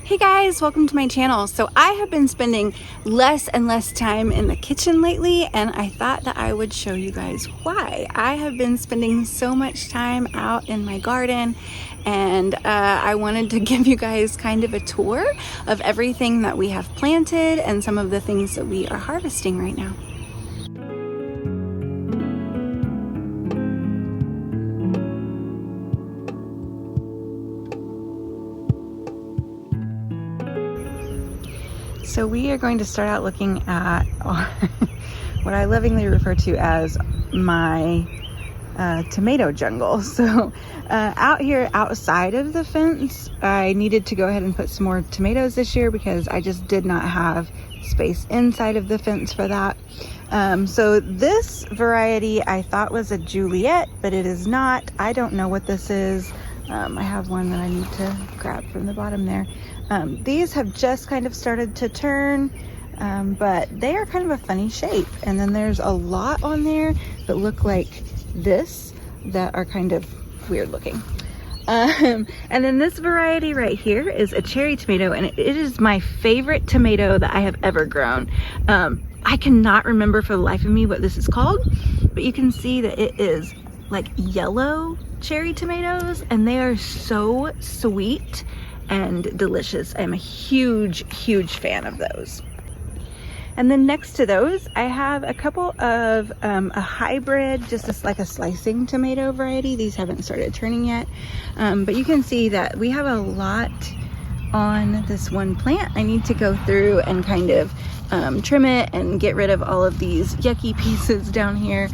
Hey guys, welcome to my channel. So I have been spending less and less time in the kitchen lately, and I thought that I would show you guys why. I have been spending so much time out in my garden, and I wanted to give you guys kind of a tour of everything that we have planted and some of the things that we are harvesting right now. So we are going to start out looking at what I lovingly refer to as my tomato jungle. So out here outside of the fence, I needed to go ahead and put some more tomatoes this year because I just did not have space inside of the fence for that. So this variety I thought was a Juliet, but it is not. I don't know what this is. I have one that I need to grab from the bottom there. These have just kind of started to turn, but they are kind of a funny shape. And then there's a lot on there that look like this that are kind of weird looking. And then this variety right here is a cherry tomato, and it is my favorite tomato that I have ever grown. I cannot remember for the life of me what this is called, but you can see that it is like yellow cherry tomatoes, and they are so sweet and delicious. I'm a huge fan of those. And then next to those I have a couple of a hybrid, just like a slicing tomato variety. These haven't started turning yet, but you can see that we have a lot on this one plant. I need to go through and kind of trim it and get rid of all of these yucky pieces down here.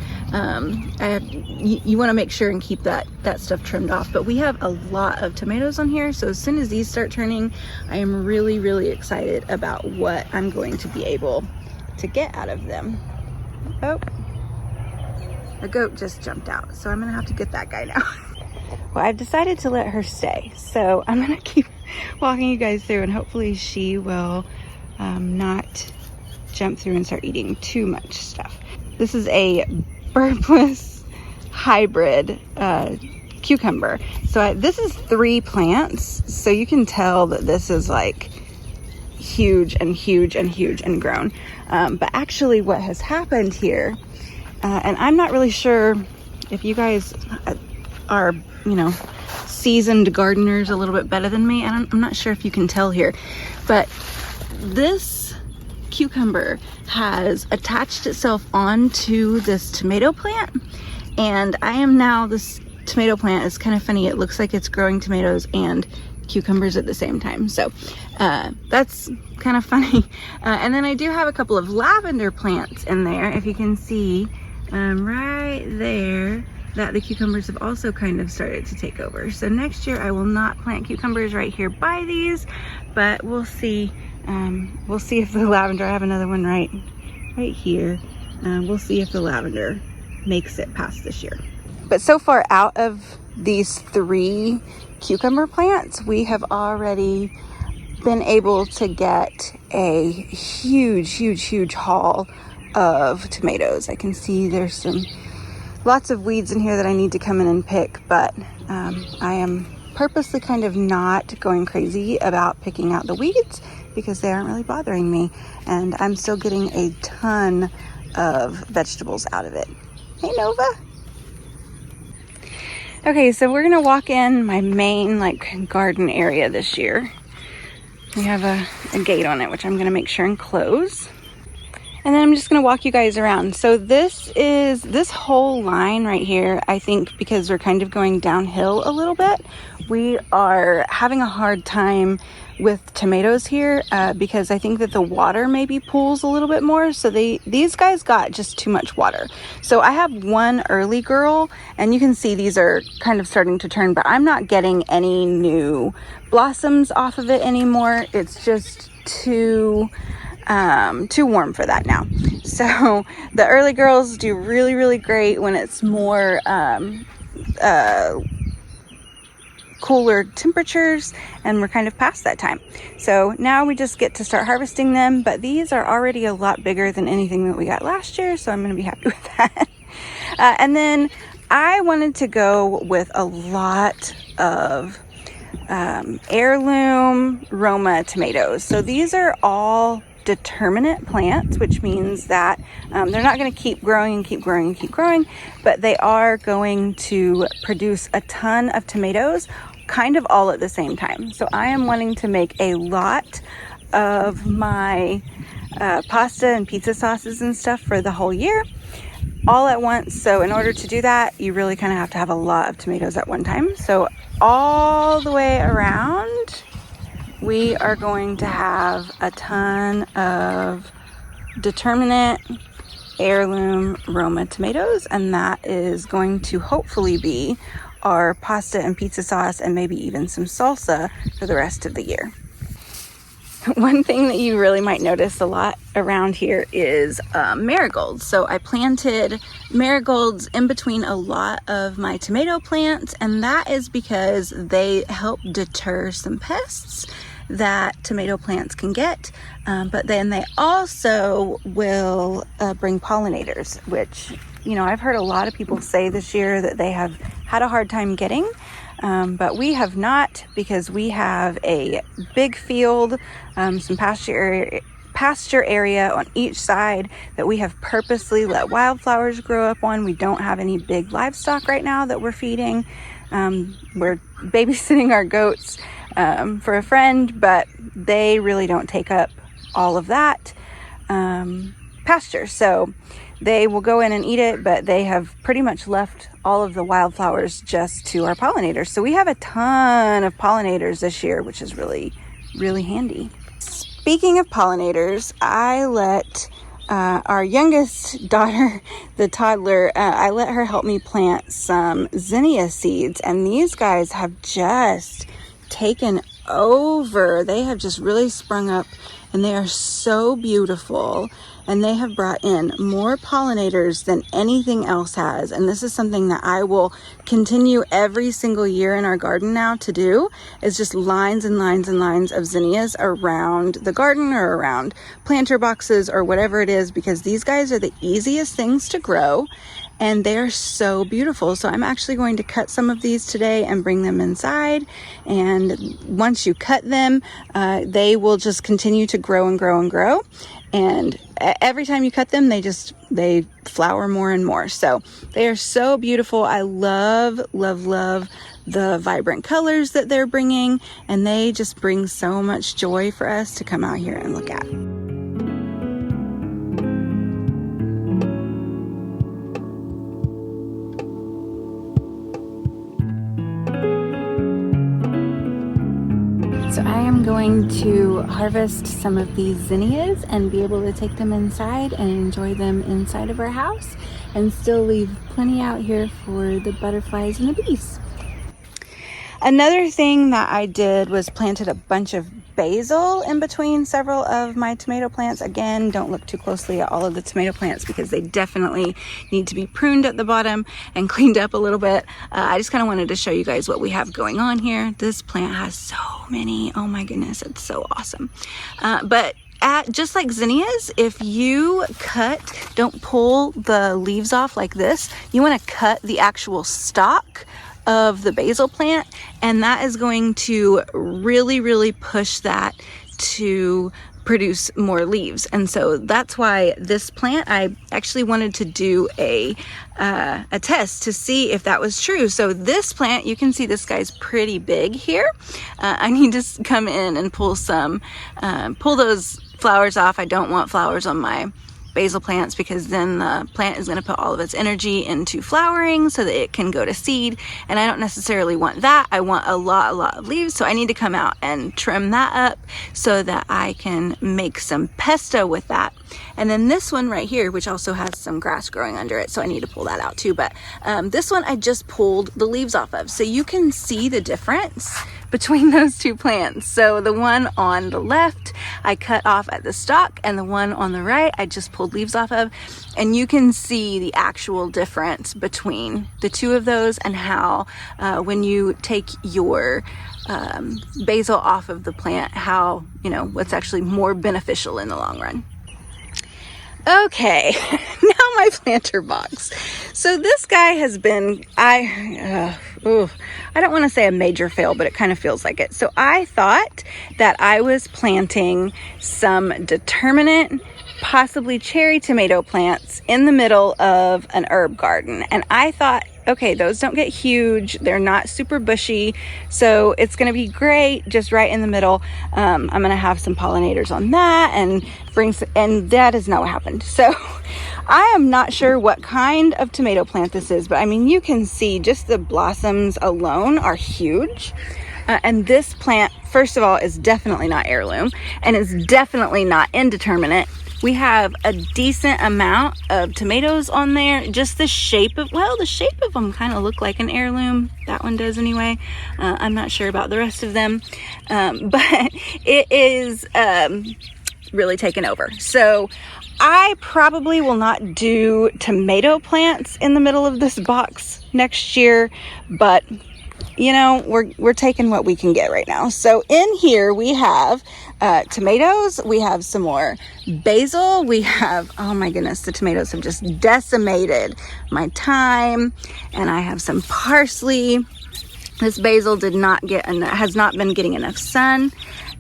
You want to make sure and keep that stuff trimmed off, but we have a lot of tomatoes on here, so as soon as these start turning, I am really excited about what I'm going to be able to get out of them. Oh, a goat just jumped out, so I'm gonna have to get that guy now. Well, I've decided to let her stay, so I'm gonna keep walking you guys through, and hopefully she will not jump through and start eating too much stuff. This is a burpless hybrid cucumber. So this is 3 plants, so you can tell that this is like huge and grown. But actually what has happened here, and I'm not really sure if you guys are, seasoned gardeners a little bit better than me, and I'm not sure if you can tell here, but this cucumber has attached itself onto this tomato plant, and this tomato plant is kind of funny. It looks like it's growing tomatoes and cucumbers at the same time, so that's kind of funny. And then I do have a couple of lavender plants in there, if you can see right there, that the cucumbers have also kind of started to take over. So next year I will not plant cucumbers right here by these, but we'll see. We'll see if the lavender, I have another one right here. We'll see if the lavender makes it past this year. But so far, out of these 3 cucumber plants, we have already been able to get a huge haul of tomatoes. I can see there's lots of weeds in here that I need to come in and pick, but I am purposely kind of not going crazy about picking out the weeds because they aren't really bothering me, and I'm still getting a ton of vegetables out of it. Hey Nova. Okay, so we're gonna walk in my main garden area this year. We have a gate on it, which I'm gonna make sure and close. And then I'm just gonna walk you guys around. So this whole line right here, I think because we're kind of going downhill a little bit, we are having a hard time with tomatoes here because I think that the water maybe pools a little bit more. So these guys got just too much water. So I have one early girl, and you can see these are kind of starting to turn, but I'm not getting any new blossoms off of it anymore. It's just too warm for that now. So the early girls do really great when it's more cooler temperatures, and we're kind of past that time. So now we just get to start harvesting them, but these are already a lot bigger than anything that we got last year, so I'm going to be happy with that. And then I wanted to go with a lot of heirloom Roma tomatoes. So these are all determinate plants, which means that they're not going to keep growing and keep growing and keep growing, but they are going to produce a ton of tomatoes kind of all at the same time. So I am wanting to make a lot of my pasta and pizza sauces and stuff for the whole year all at once. So in order to do that, you really kind of have to have a lot of tomatoes at one time. So all the way around, we are going to have a ton of determinate heirloom Roma tomatoes, and that is going to hopefully be our pasta and pizza sauce and maybe even some salsa for the rest of the year. One thing that you really might notice a lot around here is marigolds. So I planted marigolds in between a lot of my tomato plants, and that is because they help deter some pests that tomato plants can get, but then they also will bring pollinators, which, you know, I've heard a lot of people say this year that they have had a hard time getting, but we have not, because we have a big field, some pasture area on each side that we have purposely let wildflowers grow up on. We don't have any big livestock right now that we're feeding. We're babysitting our goats for a friend, but they really don't take up all of that pasture. So they will go in and eat it, but they have pretty much left all of the wildflowers just to our pollinators. So we have a ton of pollinators this year, which is really, really handy. Speaking of pollinators, I let our youngest daughter, the toddler, I let her help me plant some Zenia seeds, and these guys have just taken over. They have just really sprung up, and they are so beautiful, and they have brought in more pollinators than anything else has. And this is something that I will continue every single year in our garden now to do, is just lines and lines and lines of zinnias around the garden or around planter boxes or whatever it is, because these guys are the easiest things to grow and they are so beautiful. So I'm actually going to cut some of these today and bring them inside, and once you cut them, they will just continue to grow and grow and grow, and every time you cut them, they flower more and more. So they are so beautiful. I love, love, love the vibrant colors that they're bringing, and they just bring so much joy for us to come out here and look at. So I am going to harvest some of these zinnias and be able to take them inside and enjoy them inside of our house, and still leave plenty out here for the butterflies and the bees. Another thing that I did was planted a bunch of basil in between several of my tomato plants. Again, don't look too closely at all of the tomato plants because they definitely need to be pruned at the bottom and cleaned up a little bit. I just kind of wanted to show you guys what we have going on here. This plant has so many, oh my goodness, it's so awesome. But just like zinnias, if you don't pull the leaves off like this, you want to cut the actual stalk of the basil plant, and that is going to really, really push that to produce more leaves. And so that's why this plant, I actually wanted to do a test to see if that was true. So this plant, you can see this guy's pretty big here. I need to come in and pull those flowers off. I don't want flowers on my basil plants, because then the plant is going to put all of its energy into flowering so that it can go to seed, and I don't necessarily want that. I want a lot of leaves, so I need to come out and trim that up so that I can make some pesto with that. And then this one right here, which also has some grass growing under it, so I need to pull that out too, but this one I just pulled the leaves off of, so you can see the difference between those two plants. So the one on the left I cut off at the stalk, and the one on the right I just pulled leaves off of, and you can see the actual difference between the two of those, and how when you take your basil off of the plant, how, you know, what's actually more beneficial in the long run. Okay, now my planter box. So this guy has been, I don't want to say a major fail, but it kind of feels like it. So I thought that I was planting some determinate, possibly cherry tomato plants in the middle of an herb garden. And I thought, okay, those don't get huge. They're not super bushy. So it's going to be great just right in the middle. I'm going to have some pollinators on that and and that is not what happened. So I am not sure what kind of tomato plant this is, but I mean, you can see just the blossoms alone are huge. And this plant, first of all, is definitely not heirloom and is definitely not indeterminate. We have a decent amount of tomatoes on there. Just the shape of them kind of look like an heirloom. That one does anyway. I'm not sure about the rest of them. But it is really taken over. So I probably will not do tomato plants in the middle of this box next year, but you know, we're taking what we can get right now. So in here we have tomatoes, we have some more basil, we have, oh my goodness, the tomatoes have just decimated my thyme, and I have some parsley. This basil has not been getting enough sun.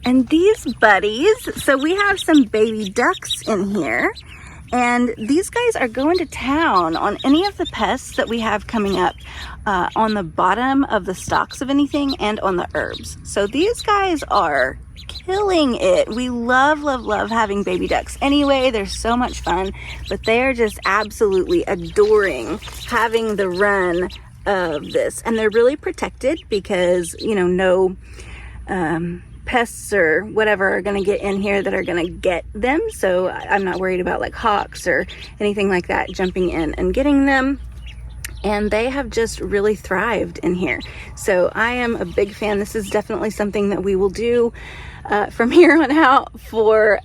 And these buddies, so we have some baby ducks in here. And these guys are going to town on any of the pests that we have coming up on the bottom of the stalks of anything and on the herbs. So these guys are killing it. We love, love, love having baby ducks. Anyway, they're so much fun, but they are just absolutely adoring having the run of this. And they're really protected because, you know, no pests or whatever are going to get in here that are going to get them. So I'm not worried about like hawks or anything like that jumping in and getting them. And they have just really thrived in here. So I am a big fan. This is definitely something that we will do from here on out for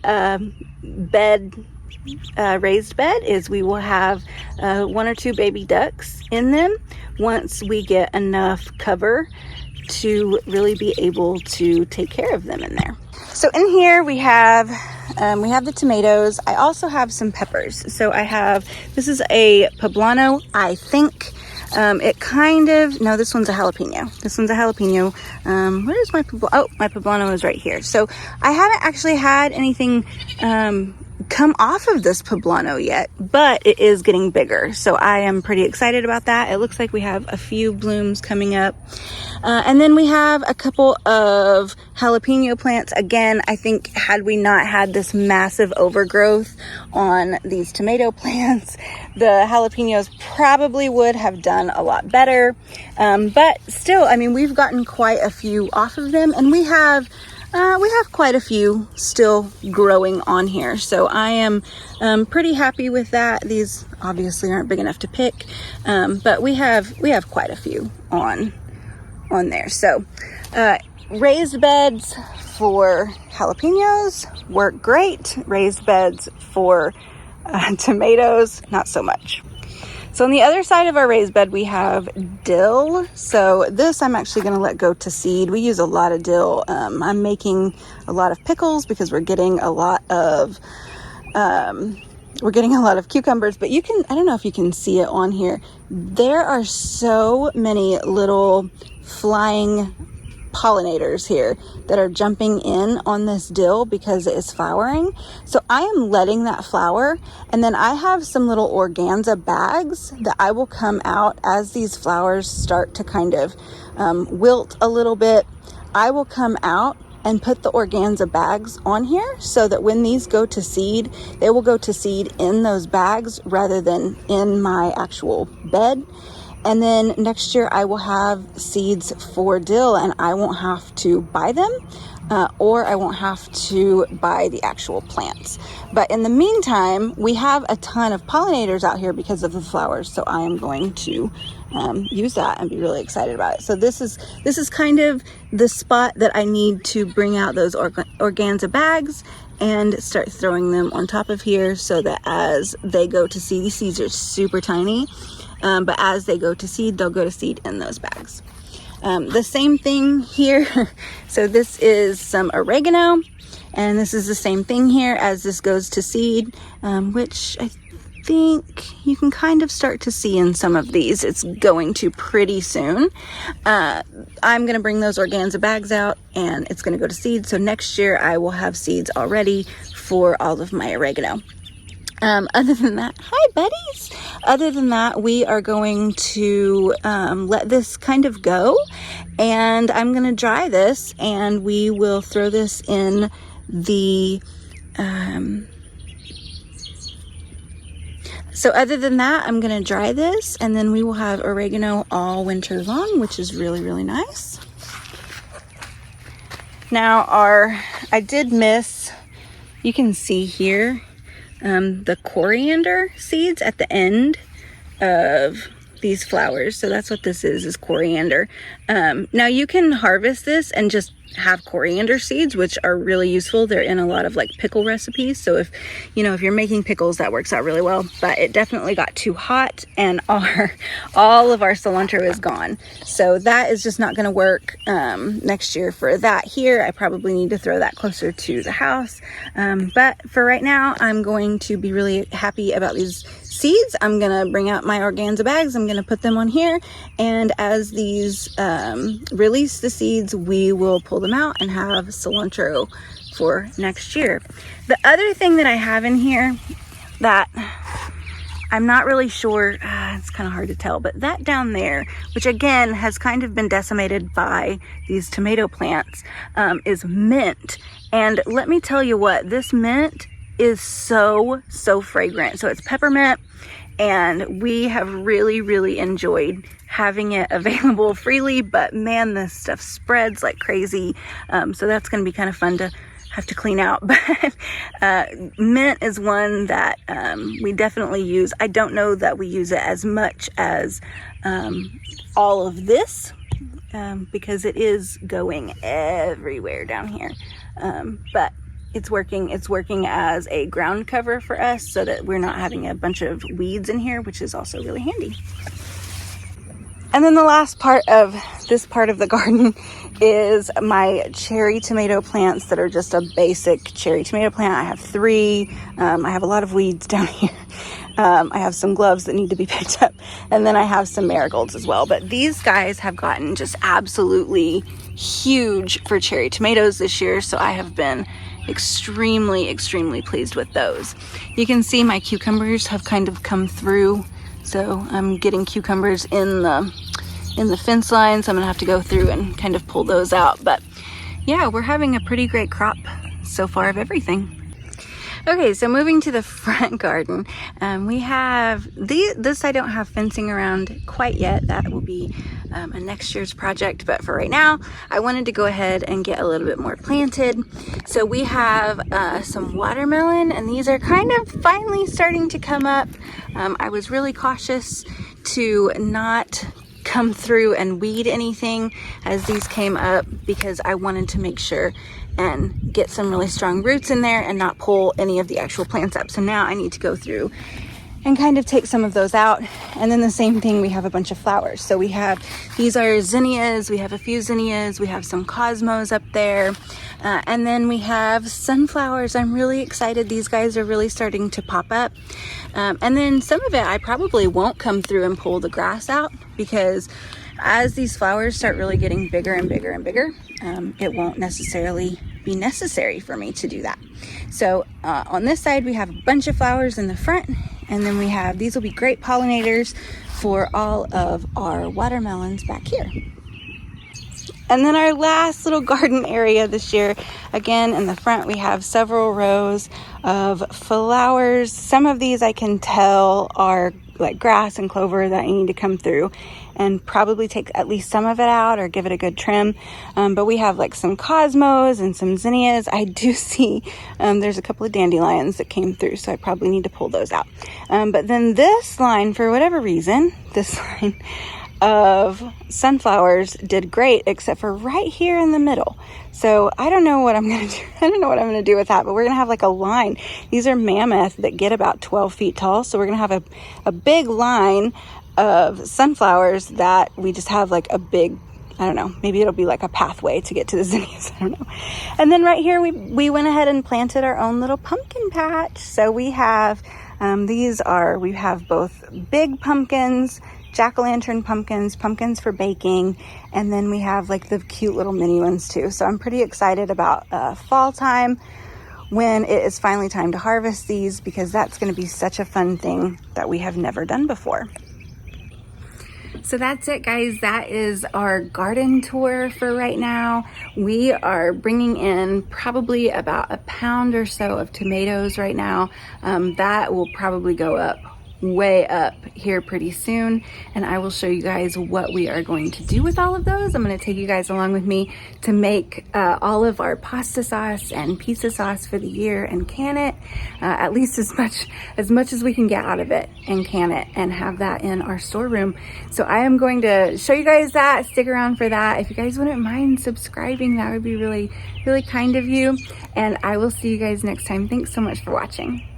raised bed, is we will have 1 or 2 baby ducks in them once we get enough cover to really be able to take care of them in there. So in here we have the tomatoes. I also have some peppers. So this is a poblano, I think. No, this one's a jalapeno. Where's my poblano? Oh, my poblano is right here. So I haven't actually had anything come off of this poblano yet, but it is getting bigger. So I am pretty excited about that. It looks like we have a few blooms coming up. And then we have a couple of jalapeno plants. Again, I think had we not had this massive overgrowth on these tomato plants, the jalapenos probably would have done a lot better. But still, I mean, we've gotten quite a few off of them, and we have quite a few still growing on here. So I am pretty happy with that. These obviously aren't big enough to pick, but we have quite a few on there. So raised beds for jalapenos work great. Raised beds for tomatoes, not so much. So on the other side of our raised bed, we have dill. So this I'm actually going to let go to seed. We use a lot of dill. I'm making a lot of pickles because we're getting a lot of cucumbers, but I don't know if you can see it on here. There are so many little flying pollinators here that are jumping in on this dill because it is flowering. So I am letting that flower, and then I have some little organza bags that I will come out as these flowers start to kind of wilt a little bit. I will come out and put the organza bags on here so that when these go to seed, they will go to seed in those bags rather than in my actual bed. And then next year I will have seeds for dill, and I won't have to buy them or I won't have to buy the actual plants. But in the meantime, we have a ton of pollinators out here because of the flowers. So I am going to use that and be really excited about it. So this is kind of the spot that I need to bring out those organza bags and start throwing them on top of here so that as they go to seed, these seeds are super tiny. But as they go to seed, they'll go to seed in those bags. The same thing here. So this is some oregano, and this is the same thing here as this goes to seed, which think you can kind of start to see in some of these it's going to pretty soon. I'm going to bring those organza bags out and it's going to go to seed. So next year I will have seeds already for all of my oregano. Other than that, hi buddies. Other than that, we are going to let this kind of go, and I'm going to dry this, and we will throw this in the so other than that, I'm going to dry this, and then we will have oregano all winter long, which is really, really nice. Now I did miss, you can see here, the coriander seeds at the end of these flowers. So that's what this is coriander. Now you can harvest this and just have coriander seeds, which are really useful. They're in a lot of like pickle recipes. So if you're making pickles, that works out really well. But it definitely got too hot and all of our cilantro is gone. So that is just not going to work next year for that here. I probably need to throw that closer to the house. But for right now, I'm going to be really happy about these seeds. I'm gonna bring out my organza bags. I'm gonna put them on here, and as these release the seeds, we will pull them out and have cilantro for next year. The other thing that I have in here that I'm not really sure, it's kind of hard to tell, but that down there, which again has kind of been decimated by these tomato plants, is mint. And let me tell you what, this mint is so fragrant. So it's peppermint, and we have really enjoyed having it available freely, but man, this stuff spreads like crazy. So that's going to be kind of fun to have to clean out. But mint is one that we definitely use. I don't know that we use it as much as all of this, because it is going everywhere down here. But it's working as a ground cover for us so that we're not having a bunch of weeds in here, which is also really handy. And then the last part of this part of the garden is my cherry tomato plants that are just a basic cherry tomato plant. I have 3. I have a lot of weeds down here. I have some gloves that need to be picked up, and then I have some marigolds as well. But these guys have gotten just absolutely huge for cherry tomatoes this year, so I have been extremely pleased with those. You can see my cucumbers have kind of come through, so I'm getting cucumbers in the fence line, so I'm gonna have to go through and kind of pull those out. But yeah, we're having a pretty great crop so far of everything. Okay, so moving to the front garden, we have this I don't have fencing around quite yet. That will be a next year's project, but for right now, I wanted to go ahead and get a little bit more planted. So we have some watermelon, and these are kind of finally starting to come up. I was really cautious to not come through and weed anything as these came up, because I wanted to make sure and get some really strong roots in there and not pull any of the actual plants up. So now I need to go through and kind of take some of those out. And then the same thing, we have a bunch of flowers. So we have, these are zinnias, we have a few zinnias, we have some cosmos up there, and then we have sunflowers. I'm really excited. These guys are really starting to pop up. And then some of it I probably won't come through and pull the grass out, because as these flowers start really getting bigger and bigger and bigger, it won't necessarily be necessary for me to do that. So on this side, we have a bunch of flowers in the front, and then we have, these will be great pollinators for all of our watermelons back here. And then our last little garden area this year, again in the front, we have several rows of flowers. Some of these I can tell are like grass and clover that I need to come through and probably take at least some of it out or give it a good trim. But we have like some cosmos and some zinnias. I do see there's a couple of dandelions that came through, so I probably need to pull those out. But then this line, for whatever reason, this line of sunflowers did great, except for right here in the middle. So I don't know what I'm gonna do. I don't know what I'm gonna do with that, but we're gonna have like a line. These are mammoth that get about 12 feet tall, so we're gonna have a big line of sunflowers that we just have like a big, I don't know, maybe it'll be like a pathway to get to the zinnias, I don't know. And then right here we went ahead and planted our own little pumpkin patch. So we have We have both big pumpkins, jack-o'-lantern pumpkins, pumpkins for baking, and then we have like the cute little mini ones too. So I'm pretty excited about fall time when it is finally time to harvest these, because that's going to be such a fun thing that we have never done before. So that's it, guys. That is our garden tour for right now. We are bringing in probably about a pound or so of tomatoes right now. That will probably go up way up here pretty soon, and I will show you guys what we are going to do with all of those. I'm going to take you guys along with me to make all of our pasta sauce and pizza sauce for the year and can it, at least as much as we can get out of it, and can it and have that in our storeroom. So I am going to show you guys that. Stick around for that. If you guys wouldn't mind subscribing, that would be really, really kind of you, and I will see you guys next time. Thanks so much for watching.